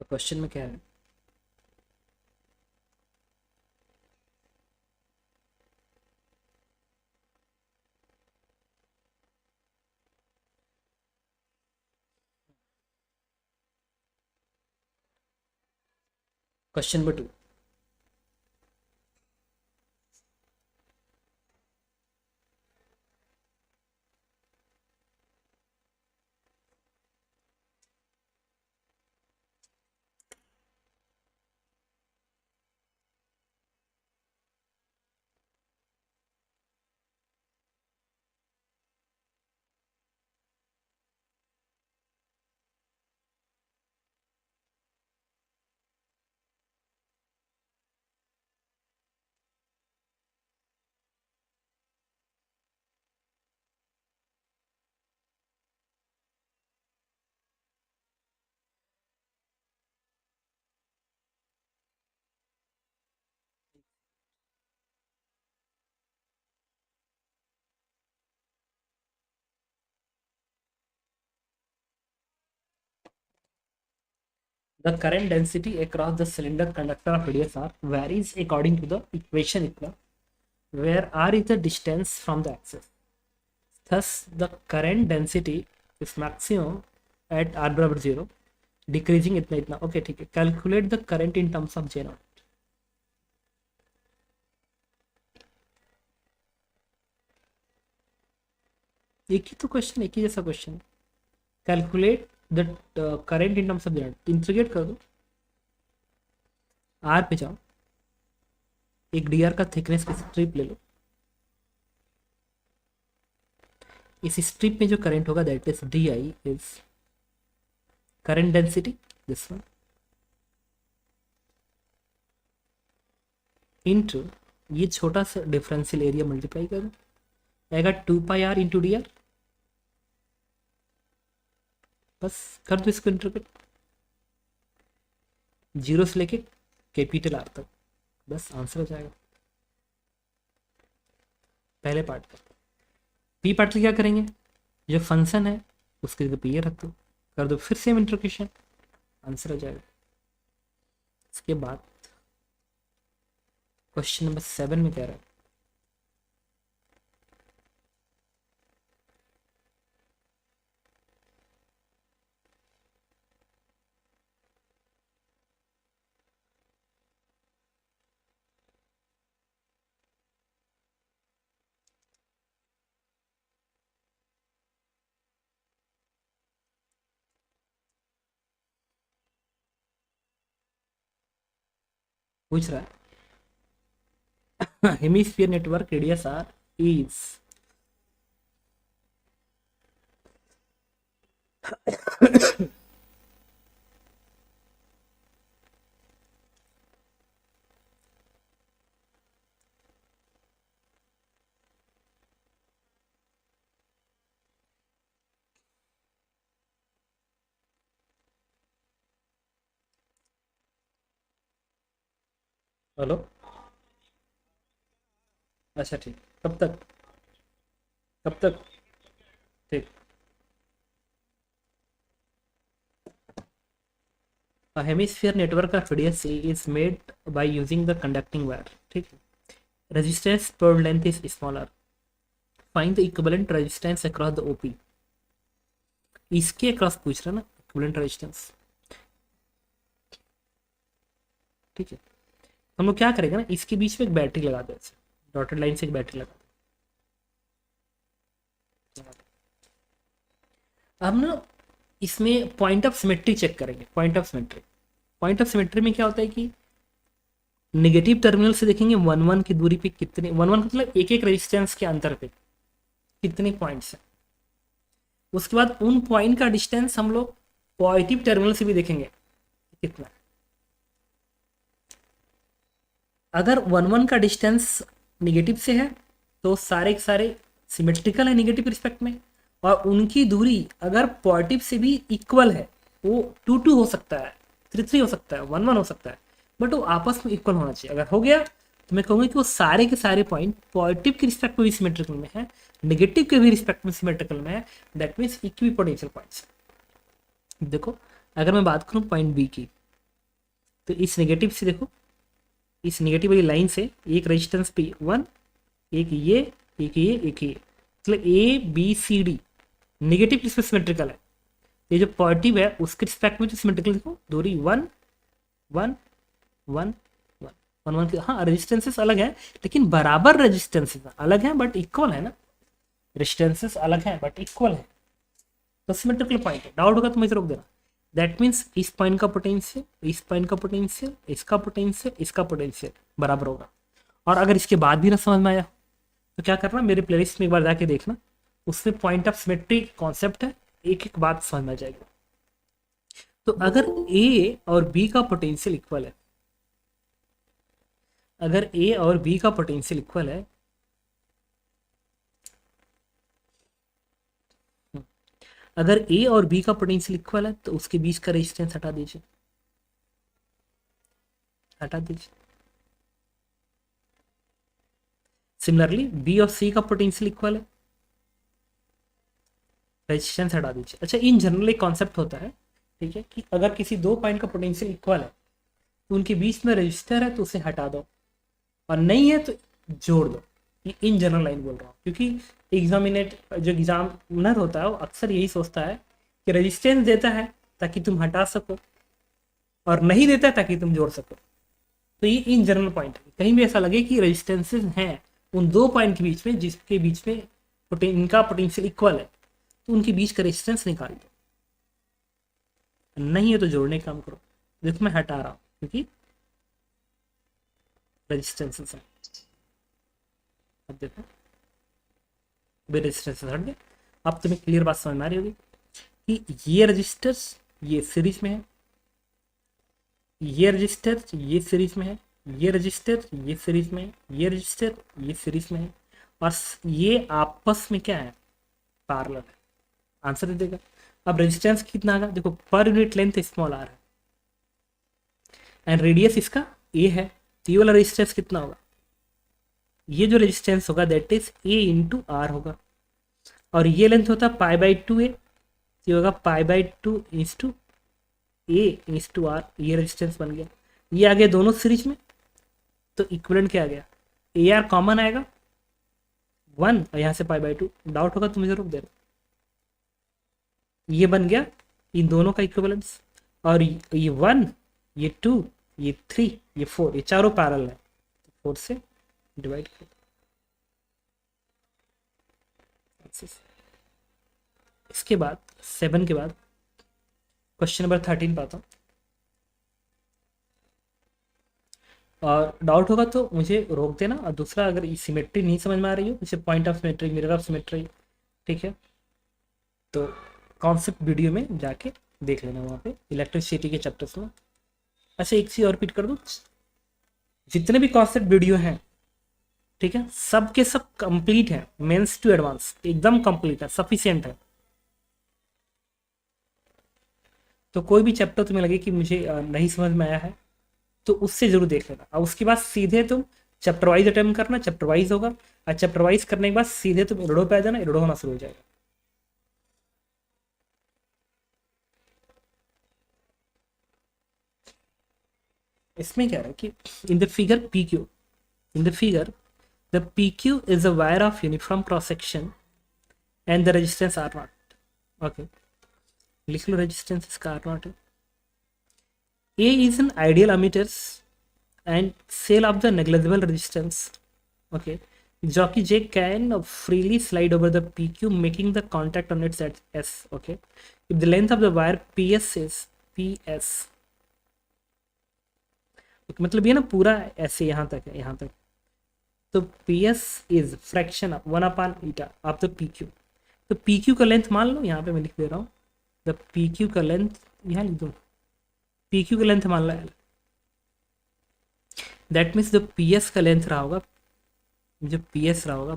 तो क्वेश्चन में क्या है? Question number 2। The current density across the cylinder conductor of radius r varies according to the equation equal, where r is the distance from the axis. Thus, the current density is maximum at r बराबर 0, decreasing इतना इतना. Okay ठीक है. Calculate the current in terms of J0. एक ही तो question, एक ही जैसा question. Calculate the current in terms of J0. Integrate कर दो. आर पे जाओ, एक डी आर का थिकनेस की स्ट्रिप ले लो. इस स्ट्रिप में जो करंट होगा that is D I is current density this one into ये छोटा सा डिफरेंशियल एरिया मल्टीप्लाई करो, आएगा 2πr इंटू डी आर. बस कर दो इसको इंटरप्रेट, जीरो से लेके कैपिटल आर तक. बस आंसर हो जाएगा पहले पार्ट का. पी पार्ट से क्या करेंगे, जो फंक्शन है उसके जगह पी रख दो, कर दो फिर सेम इंटरप्रिटेशन, आंसर हो जाएगा. इसके बाद क्वेश्चन नंबर 7 में कह रहा है पूछ रहा है hemisphere network radius R is hello. अच्छा ठीक, कब तक, कब तक? ठीक. A hemisphere network of radius A is made by using the conducting wire. ठीक है. Resistance per length is smaller. Find the equivalent resistance across the OP. इसके अक्रॉस पूछ रहा ना इक्विवेलेंट रेजिस्टेंस. ठीक है. हम लोग क्या करेंगे ना, इसके बीच में एक बैटरी लगा दो, ऐसे डॉटेड लाइन से एक बैटरी लगा दो. अब ना इसमें पॉइंट ऑफ सिमेट्री चेक करेंगे. Point of symmetry, point of symmetry में क्या होता है कि नेगेटिव टर्मिनल से देखेंगे 1 1 की दूरी पे कितने, 1 1 मतलब एक एक रेजिस्टेंस के अंतर पे कितने पॉइंट्स हैं. उसके बाद उन पॉइंट का डिस्टेंस हम लोग पॉजिटिव टर्मिनल से भी देखेंगे कितना. अगर 1 1 का डिस्टेंस निगेटिव से है तो सारे के सारे सिमेट्रिकल है निगेटिव रिस्पेक्ट में, और उनकी दूरी अगर पॉजिटिव से भी इक्वल है, वो 2 2 हो सकता है, 3 3 हो सकता है, 1 1 हो सकता है, बट वो आपस में इक्वल होना चाहिए. अगर हो गया तो मैं कहूँगा कि वो सारे के सारे पॉइंट पॉजिटिव के रिस्पेक्ट में भी सिमेट्रिकल में है, नेगेटिव के भी रिस्पेक्ट में सिमेट्रिकल में है. That means equi potential points. देखो अगर मैं बात करूँ पॉइंट बी की, तो इस नेगेटिव से देखो, इस नेगेटिव वाली लाइन से एक रेजिस्टेंस पे 1, एक ये, एक ये, एक ये, मतलब A B C D negative किस पे सिमेट्रिकल है? ये जो पॉजिटिव है उसके रिस्पेक्ट में जो सिमेट्रिकल देखो, दूरी 1 1 1 1 1 1 हाँ रेजिस्टेंसेस अलग है लेकिन बराबर रेजिस्टेंसेस अलग हैं बट इक्वल है ना, रेजिस्टेंसेस अलग हैं बट इक्वल है, तो सिमेट्रिकल पॉइंट है। डाउट होगा तो मुझे रोक देना। दैट मीन्स इस पॉइंट का पोटेंशियल, इस पॉइंट का पोटेंशियल, इसका पोटेंशियल, इसका पोटेंशियल बराबर होगा। और अगर इसके बाद भी ना समझ में आया तो क्या करना, मेरे प्लेलिस्ट में एक बार जाके देखना, उसमें पॉइंट ऑफ सिमेट्री कॉन्सेप्ट है, एक एक बात समझ में आ जाएगी। तो अगर ए और बी का पोटेंशियल इक्वल है, अगर ए और बी का पोटेंशियल इक्वल है, अगर ए और बी का पोटेंशियल इक्वल है तो उसके बीच का रेजिस्टेंस हटा दीजिए, हटा दीजिए। सिमिलरली बी और सी का पोटेंशियल इक्वल है, रेजिस्टेंस हटा दीजिए। अच्छा इन जनरल एक कॉन्सेप्ट होता है, ठीक है, कि अगर किसी दो पॉइंट का पोटेंशियल इक्वल है तो उनके बीच में रजिस्टर है तो उसे हटा दो, और नहीं है तो जोड़ दो। ये इन जनरल लाइन बोल रहा हूँ, क्योंकि एग्जामिनेट जो एग्जामिनर होता है वो अक्सर यही सोचता है कि रेजिस्टेंस देता है ताकि तुम हटा सको, और नहीं देता है ताकि तुम जोड़ सको। तो ये इन जनरल पॉइंट है, कहीं भी ऐसा लगे कि रेजिस्टेंसेज हैं उन दो पॉइंट के बीच में जिसके बीच में इनका पोटेंशियल इक्वल है, तो उनके बीच का रेजिस्टेंस निकाल दो, नहीं है तो जोड़ने का काम करो। देखो मैं हटा रहा हूँ क्योंकि रेजिस्टेंसेस है। अब देखो रेजिस्टेंस हट गए। अब तुम्हें क्लियर बात समझ में आ रही होगी कि ये रजिस्टर्स ये सीरीज में है, ये रजिस्टर ये सीरीज में है, ये रजिस्टर ये सीरीज में है, ये रजिस्टर ये सीरीज में है, और ये आपस में क्या है, पैरेलल है। आंसर दे देगा। अब रेजिस्टेंस कितना आएगा, देखो पर यूनिट लेंथ स्मॉल आर है एंड रेडियस इसका ए है, तो ये वाला रेजिस्टेंस कितना होगा, ये जो रेजिस्टेंस होगा that is a into r होगा, और ये लेंथ होता है पाई बाई टू ए, ये होगा पाई बाई टू इंस टू ए इंस टू आर, ये रेजिस्टेंस बन गया। ये आ गया दोनों सीरीज में, तो इक्विवेलेंट क्या आ गया, ए आर कॉमन आएगा 1 और यहाँ से पाई बाई टू। डाउट होगा तो मुझे रोक देना। ये बन गया इन दोनों का इक्विवेलेंस, और ये 1 ये 2 ये 3 ये 4 ये चारों पैरेलल है, तो 4 से डिवाइड कर। इसके बाद 7 के बाद क्वेश्चन नंबर 13 पाता हूँ, और डाउट होगा तो मुझे रोक देना। और दूसरा अगर सिमेट्री नहीं समझ में आ रही हो, जैसे point of symmetry, mirror of symmetry, ठीक है, तो कॉन्सेप्ट वीडियो में जाके देख लेना वहाँ पे इलेक्ट्रिसिटी के चैप्टर्स में। अच्छा एक चीज़ और रिपीट कर दूँ, जितने भी कॉन्सेप्ट वीडियो हैं, ठीक है, सब के सब कंप्लीट है, मेंस टू एडवांस एकदम कंप्लीट है, सफिशिएंट है। तो कोई भी चैप्टर तुम्हें लगे कि मुझे नहीं समझ में आया है तो उससे जरूर देख लेना, और उसके बाद सीधे तुम चैप्टर वाइज अटेम्प्ट करना, चैप्टर वाइज होगा, और चैप्टर वाइज करने के बाद सीधे तुम इरडो पे आ जाना, इरडो होना शुरू हो जाएगा। इसमें क्या है कि in the figure P Q, in the figure the PQ is a wire of uniform cross section and the resistance R0। okay, लिख लो resistance इसका R0 है। A is an ideal ammeters and cell of the negligible resistance, okay, jockey J can freely slide over the PQ making the contact on its at S, okay, if the length of the wire PS is PS, okay, मतलब ये ना पूरा ऐसे यहाँ तक है, यहाँ तक, तो P S is fraction of 1 upon eta of the P Q. तो पी क्यू का लेंथ मान लो, यहाँ पे मैं लिख दे रहा हूँ, द पी क्यू का लेंथ यहाँ लिख दो, पी क्यू का लेंथ मान लो एल, दैट मीन्स जो पी एस का लेंथ रहा होगा, जो पी एस रहा होगा,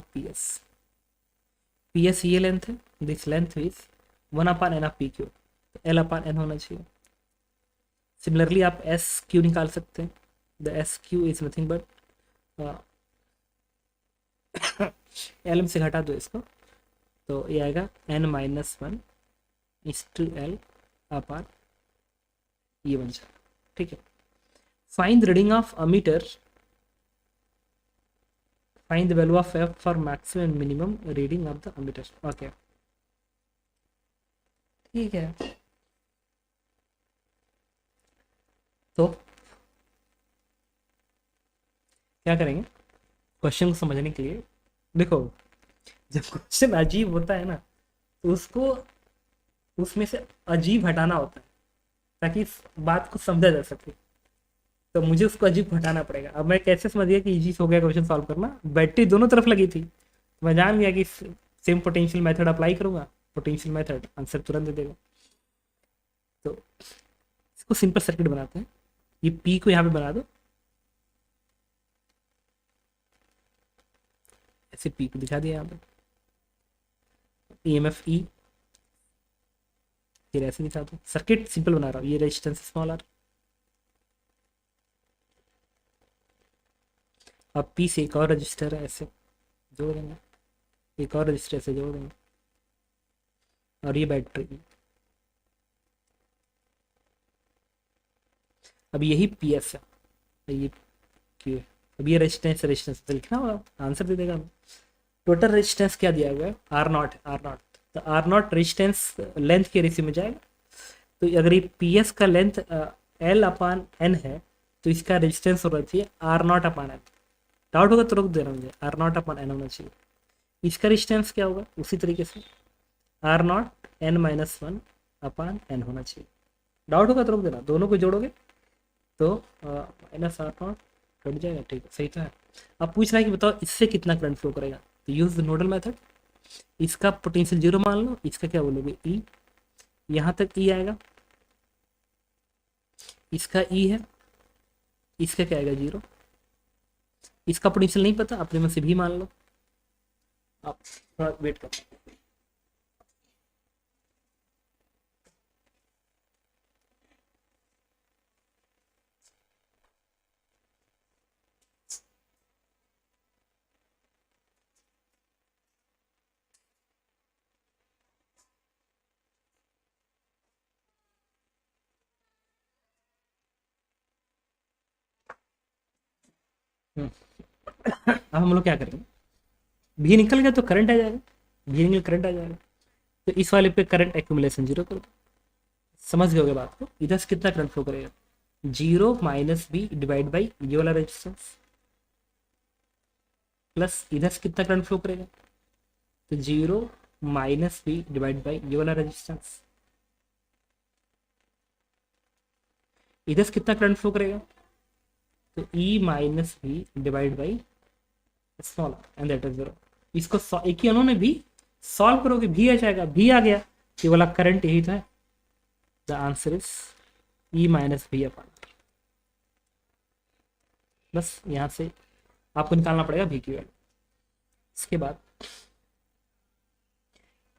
पी एस ये लेंथ है, this length is 1 upon N of P Q, L upon N होना चाहिए। सिमिलरली आप एस क्यू निकाल सकते हैं, the S Q is nothing but L से घटा दो इसको, तो ये आएगा n माइनस 1 इस टू एल अपार ये बन जाएगा, ठीक है। Find the reading of ammeter, find the value of F for maximum and minimum reading of the ammeter. Okay ठीक है, तो क्या करेंगे क्वेश्चन को समझने के लिए। देखो, जब क्वेश्चन अजीब होता है ना, तो उसको उसमें से अजीब हटाना होता है ताकि इस बात को समझा जा सके। तो मुझे उसको अजीब हटाना पड़ेगा। अब मैं कैसे समझ गया कि इजी हो गया क्वेश्चन सॉल्व करना, बैटरी दोनों तरफ लगी थी, तो मैं जान गया कि सेम पोटेंशियल मेथड अप्लाई करूंगा, पोटेंशियल मेथड आंसर तुरंत दे देगा। तो इसको सिंपल सर्किट बनाते हैं। ये पी को यहाँ पे बना दो, ऐसे पी को दिखा दिया यहाँ पे, EMF E, फिर ऐसे दिखा दो। सर्किट सिंपल बना रहा हूँ, ये रेजिस्टेंस स्मॉल आर, अब पी से एक और रजिस्टर है, ऐसे जोड़ देंगे, एक और रजिस्टर ऐसे जोड़ देंगे, और ये बैटरी। अब यही पी एस है, ये क्यू है। अब ये रेजिस्टेंस रेजिस्टेंस तो लिखना होगा, आंसर दे देगा। टोटल रेजिस्टेंस क्या दिया हुआ है, आर नॉट, आर नॉट। तो आर नॉट रेजिस्टेंस लेंथ के रेशियो में जाएगा। तो अगर ये पी एस का लेंथ एल अपान एन है, तो इसका रेजिस्टेंस होना चाहिए R not upon N. Doubt होगा तो रोक देना मुझे, आर नॉट अपान एन होना चाहिए। इसका रेजिस्टेंस क्या होगा, उसी तरीके से R not N minus one upon N होना चाहिए। डाउट होगा तो रोक देना, दोनों को जोड़ोगे तो माइनस आर नॉट कट जाएगा। ठीक है, सही तो है। अब पूछ रहा है कि बताओ इससे कितना करंट फ्लो करेगा, तो यूज द नोडल मेथड। इसका पोटेंशियल जीरो मान लो, इसका क्या बोलोगे ई, यहाँ तक ई आएगा, इसका ई है, इसका क्या आएगा जीरो। इसका पोटेंशियल नहीं पता, अपने में से भी मान लो। आप थोड़ा वेट करो। अब हम लोग क्या करेंगे, भी निकल गया तो करंट आ जाएगा, भी निकल करंट आ जाएगा। तो इस वाले पे करंट एक्यूमुलेशन जीरो कर दो। समझ गए बात को, इधर से कितना करंट फ्लो करेगा, zero minus B divide by ये वाला रेजिस्टेंस, प्लस इधर से कितना करंट फ्लो करेगा, तो zero minus B divide by ये वाला रेजिस्टेंस। इधर से कितना करंट फ्लो करेगा, तो E minus B divide by small and that is zero. इसको एक ही उन्होंने भी सॉल्व करोगे, भी आ जाएगा, भी आ गया, ये वाला करंट यही था। The answer is E minus B upon, बस यहां से आपको निकालना पड़ेगा भी की वैल्यू। इसके बाद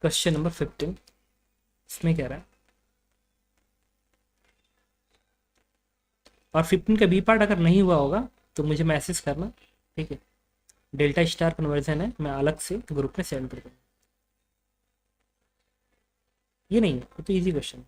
क्वेश्चन नंबर 15, इसमें कह रहा है, और 15 का बी पार्ट अगर नहीं हुआ होगा तो मुझे मैसेज करना, ठीक है। डेल्टा स्टार कन्वर्जन है, मैं अलग से ग्रुप में सेंड कर दूँगा। ये नहीं है, तो इजी क्वेश्चन।